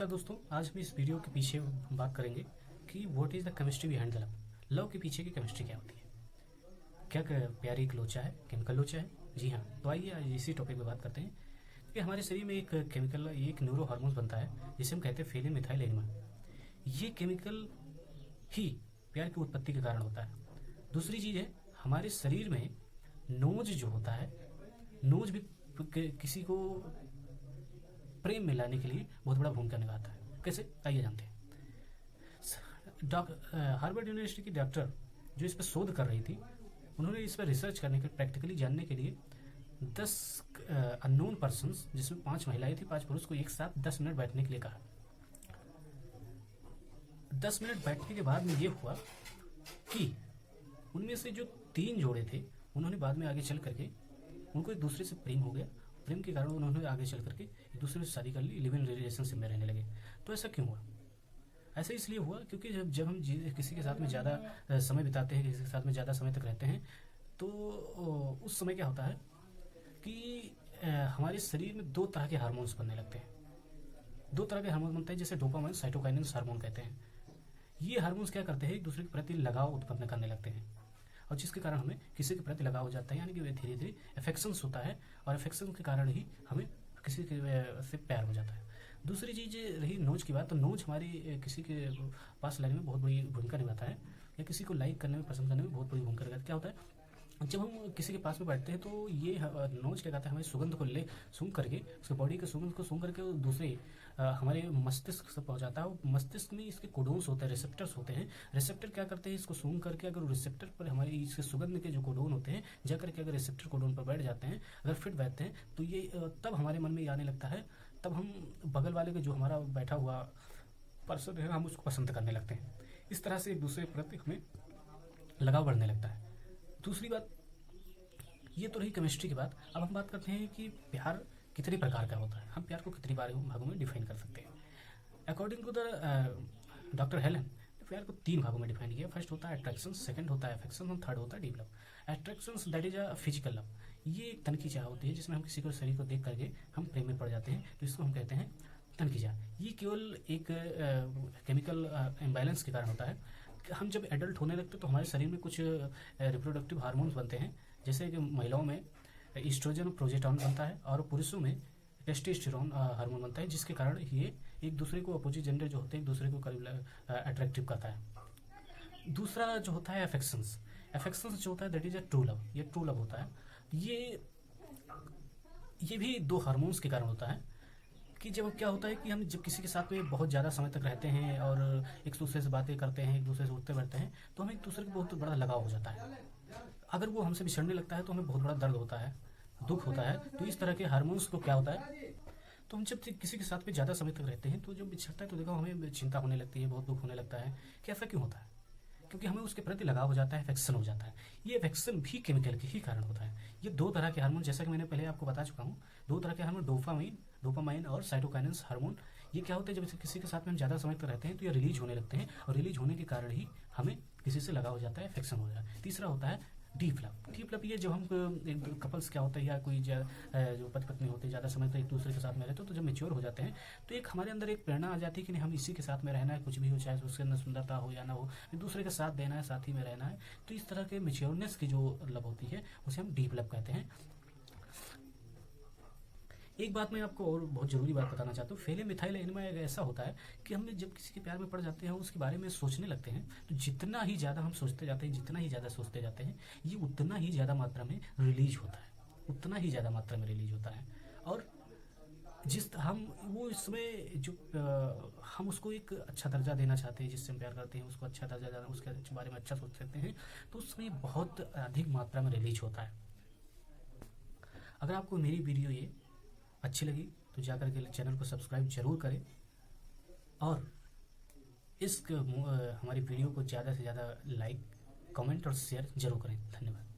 नमस्कार दोस्तों, आज हम इस वीडियो के पीछे बात करेंगे कि what is the chemistry behind the love. Love के पीछे की केमिस्ट्री क्या होती है। क्या प्यार एक लोचा है, केमिकल लोचा है? जी हाँ, तो आइए आज इसी टॉपिक पे बात करते हैं कि हमारे शरीर में एक केमिकल, एक न्यूरो हार्मोन बनता है जिसे हम कहते हैं फेलिन मिथाइल एनिमा। ये केमिकल ही प्यार की उत्पत्ति के कारण होता है। दूसरी चीज़ है, हमारे शरीर में नोज जो होता है, नोज भी किसी को प्रेम में लाने के लिए बहुत बड़ा भूमिका निभाता है। कैसे, आइए जानते हैं। हार्वर्ड यूनिवर्सिटी की डॉक्टर जो इस पर शोध कर रही थी, उन्होंने इस पर रिसर्च करने के, प्रैक्टिकली जानने के लिए 10 अननोन पर्सन्स, जिसमें 5 महिलाएं थी 5 पुरुष, को एक साथ 10 मिनट बैठने के लिए कहा। 10 मिनट बैठने के बाद में ये हुआ कि उनमें से जो 3 जोड़े थे, उन्होंने बाद में आगे चल करके, उनको एक दूसरे से प्रेम हो गया। प्रेम के कारण उन्होंने आगे चल करके एक दूसरे से शादी कर ली, लिव इन रिलेशनशिप में रहने लगे। तो ऐसा क्यों हुआ? ऐसा इसलिए हुआ क्योंकि जब हम किसी के साथ में ज़्यादा समय बिताते हैं, किसी के साथ में ज़्यादा समय तक रहते हैं, तो उस समय क्या होता है कि हमारे शरीर में 2 तरह के हार्मोन्स बनने लगते हैं। 2 तरह के हार्मोन बनते हैं, जैसे डोपामाइन, साइटोकाइनिन हार्मोन कहते हैं। ये हार्मोन्स क्या करते हैं, एक दूसरे के प्रति लगाव उत्पन्न करने लगते हैं, और जिसके कारण हमें किसी के प्रति लगाव हो जाता है, यानी कि धीरे धीरे अफेक्शंस होता है, और अफेक्शन के कारण ही हमें किसी के से प्यार हो जाता है। दूसरी चीज़ रही नोज की बात, तो नोज हमारी किसी के पास लाने में बहुत बड़ी भूमिका निभाता है, या किसी को लाइक करने में, पसंद करने में बहुत बड़ी भूमिका निभाता है। क्या होता है, जब हम किसी के पास में बैठते हैं तो ये नोज क्या कहता है, हमारी सुगंध को सूंघ करके, उसके बॉडी के सुगंध को सूंघ करके दूसरे हमारे मस्तिष्क से पहुंचाता है। मस्तिष्क में इसके कोडोन्स होते हैं, रिसेप्टर्स होते हैं। रिसेप्टर क्या करते हैं, इसको सूंघ करके, अगर रिसेप्टर पर हमारे इसके सुगंध के जो कोडोन होते हैं, जाकर के अगर रिसेप्टर कोडोन पर बैठ जाते हैं, अगर फिट बैठते हैं, तो ये तब हमारे मन में आने लगता है, तब हम बगल वाले के जो हमारा बैठा हुआ पर्सन है, हम उसको पसंद करने लगते हैं। इस तरह से एक दूसरे के प्रति हमें लगाव बढ़ने लगता है। दूसरी बात, ये तो रही केमिस्ट्री की बात। अब हम बात करते हैं कि प्यार कितने प्रकार का होता है, हम प्यार को कितनी भागों में डिफाइन कर सकते हैं। According to the doctor Helen, प्यार को 3 भागों में डिफाइन किया। फर्स्ट होता है अट्रैक्शन, सेकंड होता है अफेक्शन, और थर्ड होता है deep love. Attraction that is a physical love, ये एक तन की चाह होती है, जिसमें हम किसी को शरीर को देख करके हम प्रेम में पड़ जाते हैं, तो इसको हम कहते हैं तन की चाह। ये केवल एक केमिकल इम्बैलेंस के कारण होता है। हम जब एडल्ट होने लगते हैं तो हमारे शरीर में कुछ रिप्रोडक्टिव हार्मोन्स बनते हैं, जैसे कि महिलाओं में ईस्ट्रोजन और प्रोजेस्टेरॉन बनता है, और पुरुषों में टेस्टोस्टेरोन हार्मोन बनता है, जिसके कारण ये एक दूसरे को, अपोजिट जेंडर जो होते हैं, एक दूसरे को करीब अट्रैक्टिव करता है। दूसरा जो होता है अफेक्शंस, अफेक्शंस जो होता है that is a true love, ये ट्रू लव होता है। ये भी 2 हार्मोन्स के कारण होता है, कि जब क्या होता है कि हम जब किसी के साथ में बहुत ज़्यादा समय तक रहते हैं और एक दूसरे से बातें करते हैं, एक दूसरे से उठते बैठते हैं, तो हमें एक दूसरे का बहुत बड़ा लगाव हो जाता है। अगर वो हमसे बिछड़ने लगता है तो हमें बहुत बड़ा दर्द होता है, दुख होता है। तो इस तरह के हार्मोन्स को क्या होता है, तो हम जब किसी के साथ में ज़्यादा समय तक रहते हैं, तो जब बिछड़ता है तो देखो हमें चिंता होने लगती है, बहुत दुख होने लगता है। कि ऐसा क्यों होता है? क्योंकि हमें उसके प्रति लगाव हो जाता है, अफेक्शन हो जाता है। ये अफेक्शन भी केमिकल के ही कारण होता है। ये 2 तरह के हार्मोन, जैसा कि मैंने पहले आपको बता चुका हूँ, 2 तरह के हार्मोन, डोपामाइन और साइटोकाइनिन हार्मोन। ये क्या होता है, जब किसी के साथ में हम ज़्यादा समय तक रहते हैं तो ये रिलीज होने लगते हैं, और रिलीज होने के कारण ही हमें किसी से लगाव हो जाता है, अफेक्शन हो जाता है। तीसरा होता है डीप लव। डीप लव ये जब हम एक कपल्स क्या होता है, या कोई जो पति पत्नी होते हैं, ज़्यादा समय तक एक दूसरे के साथ में रहते हो, तो जब मेच्योर हो जाते हैं तो एक हमारे अंदर एक प्रेरणा आ जाती है कि नहीं, हम इसी के साथ में रहना है, कुछ भी हो, चाहे उसके अंदर सुंदरता हो या ना हो, एक दूसरे का साथ देना है, साथ ही में रहना है। तो इस तरह के मेच्योरनेस की जो लव होती है, उसे हम डीप लव कहते हैं। एक बात मैं आपको और बहुत जरूरी बात बताना चाहता हूँ, फेलिन मिथाइल एनिमा एक ऐसा होता है कि हम जब किसी के प्यार में पड़ जाते हैं, उसके बारे में सोचने लगते हैं, तो जितना ही ज़्यादा हम सोचते जाते हैं, जितना ही ज़्यादा सोचते जाते हैं, ये उतना ही ज़्यादा मात्रा में रिलीज होता है, उतना ही ज़्यादा मात्रा में रिलीज होता है। और जिस हम वो इसमें जो हम उसको एक अच्छा दर्जा देना चाहते हैं, जिससे हम प्यार करते हैं, उसको अच्छा दर्जा देना, उसके बारे में अच्छा सोच सकते हैं, तो उसमें बहुत अधिक मात्रा में रिलीज होता है। अगर आपको मेरी वीडियो ये अच्छी लगी तो जाकर के चैनल को सब्सक्राइब जरूर करें, और हमारी वीडियो को ज़्यादा से ज़्यादा लाइक, कमेंट और शेयर जरूर करें। धन्यवाद।